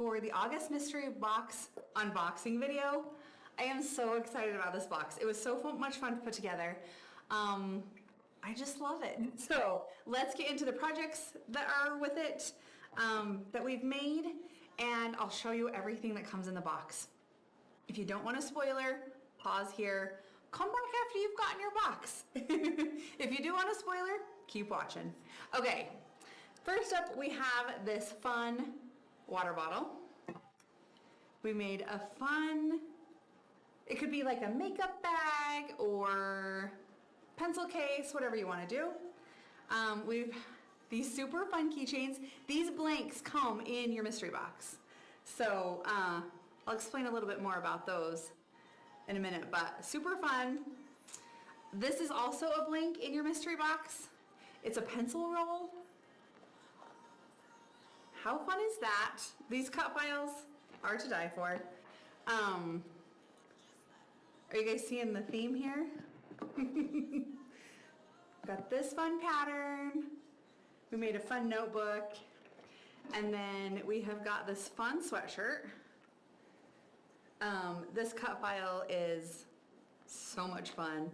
for the August mystery box unboxing video. I am so excited about this box. It was so much fun to put together. I just love it. So let's get into the projects that are with it, that we've made, and I'll show you everything that comes in the box. If you don't want a spoiler, pause here. Come back after you've gotten your box. If you do want a spoiler, keep watching. Okay, first up we have this fun water bottle. We made a fun, it could be like a makeup bag or pencil case, whatever you want to do. We've these super fun keychains. These blanks come in your mystery box. So I'll explain a little bit more about those in a minute, but super fun. This is also a blank in your mystery box. It's a pencil roll. How fun is that? These cut files are to die for. Are you guys seeing the theme here? Got this fun pattern. We made a fun notebook. And then we have got this fun sweatshirt. This cut file is so much fun.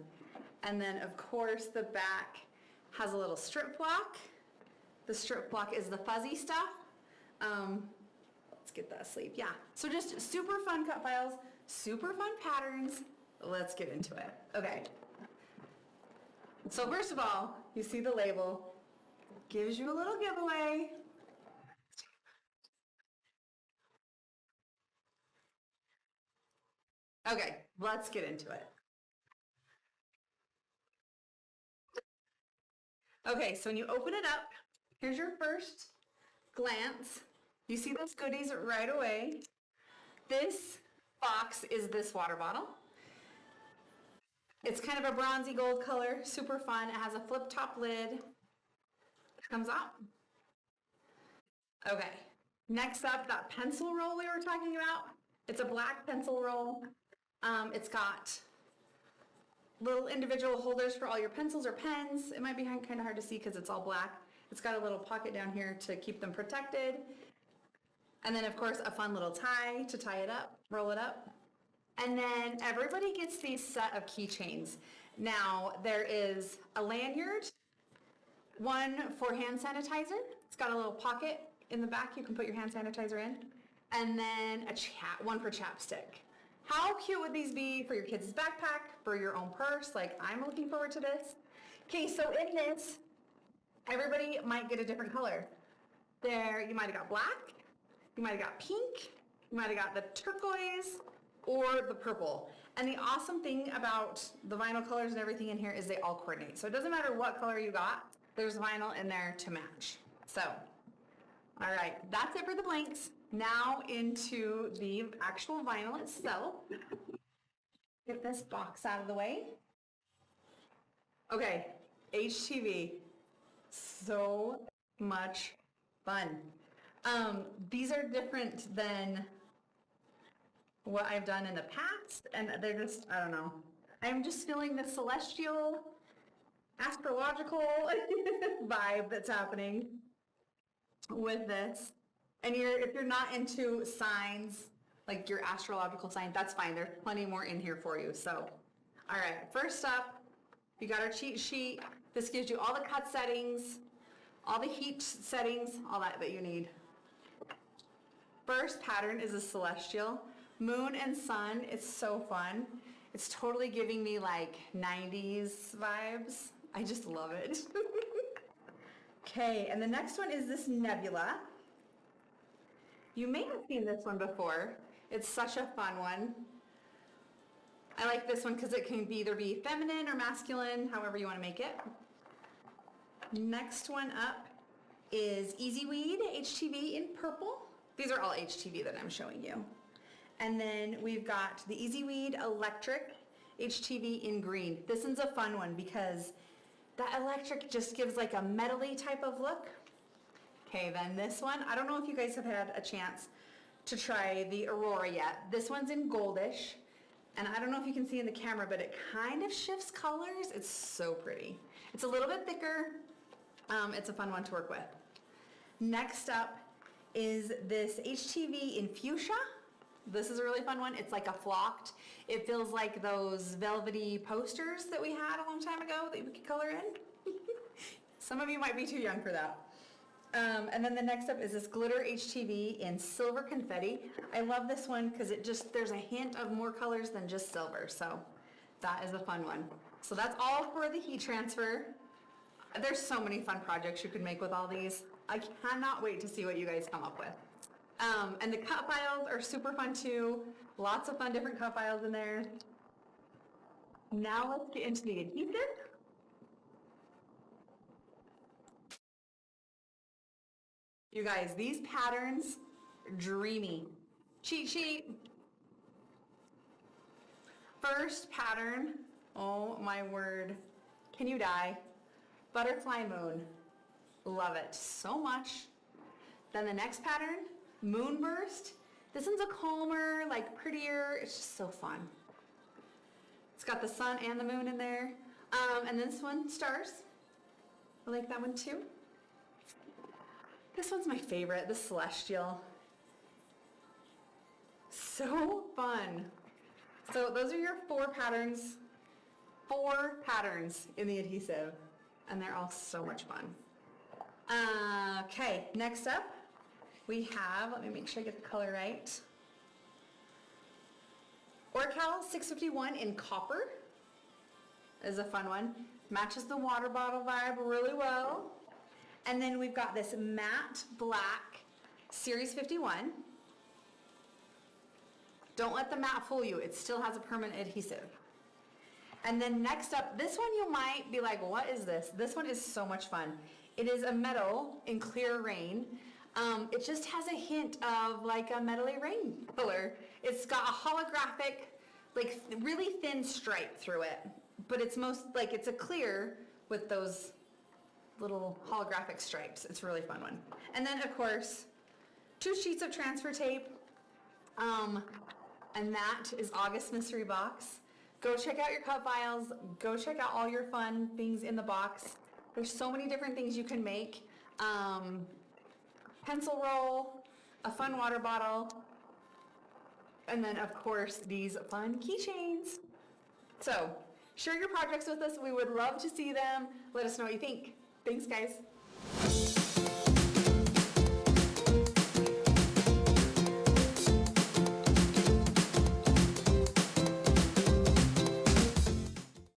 And then of course the back has a little strip block. The strip block is the fuzzy stuff. Let's get that asleep. Yeah. So just super fun cut files, super fun patterns. Let's get into it. Okay. So first of all, you see the label. Gives you a little giveaway. Okay, let's get into it. Okay, so when you open it up, here's your first glance. You see those goodies right away. This box is this water bottle. It's kind of a bronzy gold color, super fun. It has a flip top lid. It comes out. Okay, next up, that pencil roll we were talking about. It's a black pencil roll. It's got little individual holders for all your pencils or pens. It might be kind of hard to see because it's all black. It's got a little pocket down here to keep them protected. And then of course a fun little tie to tie it up, roll it up. And then everybody gets these set of keychains. Now there is a lanyard, one for hand sanitizer. It's got a little pocket in the back you can put your hand sanitizer in. And then one for chapstick. How cute would these be for your kids' backpack, for your own purse? Like, I'm looking forward to this. Okay, so in this, everybody might get a different color. There, you might have got black, you might have got pink, you might have got the turquoise, or the purple. And the awesome thing about the vinyl colors and everything in here is they all coordinate. So it doesn't matter what color you got, there's vinyl in there to match. So, all right, that's it for the blanks. Now into the actual vinyl itself. Get this box out of the way. Okay, HTV, so much fun. These are different than what I've done in the past, and they're just, I don't know. I'm just feeling the celestial, astrological vibe that's happening with this. And if you're not into signs, like your astrological sign, that's fine. There's plenty more in here for you. So, all right, first up, you got our cheat sheet. This gives you all the cut settings, all the heat settings, all that you need. First pattern is a celestial. Moon and sun, it's so fun. It's totally giving me like 90s vibes. I just love it. Okay, and the next one is this nebula. You may have seen this one before. It's such a fun one. I like this one because it can either be feminine or masculine, however you want to make it. Next one up is Easy Weed HTV in purple. These are all HTV that I'm showing you. And then we've got the Easy Weed Electric HTV in green. This one's a fun one because that electric just gives like a metally type of look. Okay, then this one, I don't know if you guys have had a chance to try the Aurora yet. This one's in goldish, and I don't know if you can see in the camera, but it kind of shifts colors. It's so pretty. It's a little bit thicker. It's a fun one to work with. Next up is this HTV in fuchsia. This is a really fun one. It's like a flocked. It feels like those velvety posters that we had a long time ago that we could color in. Some of you might be too young for that. And then the next up is this glitter HTV in silver confetti. I love this one because there's a hint of more colors than just silver. So that is a fun one. So that's all for the heat transfer. There's so many fun projects you could make with all these. I cannot wait to see what you guys come up with. And the cut files are super fun too. Lots of fun different cut files in there. Now let's get into the adhesive. You guys, these patterns, dreamy. Cheat sheet. First pattern, oh my word. Can you die? Butterfly moon. Love it so much. Then the next pattern, moonburst. This one's a calmer, like prettier. It's just so fun. It's got the sun and the moon in there. And this one, stars. I like that one too. This one's my favorite, the celestial. So fun. So those are your four patterns in the adhesive, and they're all so much fun. Okay, next up we have, let me make sure I get the color right. Orcal 651 in copper is a fun one. Matches the water bottle vibe really well. And then we've got this matte black Series 51. Don't let the matte fool you. It still has a permanent adhesive. And then next up, this one you might be like, what is this? This one is so much fun. It is a metal in clear rain. It just has a hint of like a metally rain color. It's got a holographic, like really thin stripe through it. But it's it's a clear with those little holographic stripes. It's a really fun one. And then of course, 2 sheets of transfer tape. And that is August Mystery Box. Go check out your cut files. Go check out all your fun things in the box. There's so many different things you can make. Pencil roll, a fun water bottle, and then of course these fun keychains. So share your projects with us. We would love to see them. Let us know what you think. Thanks guys.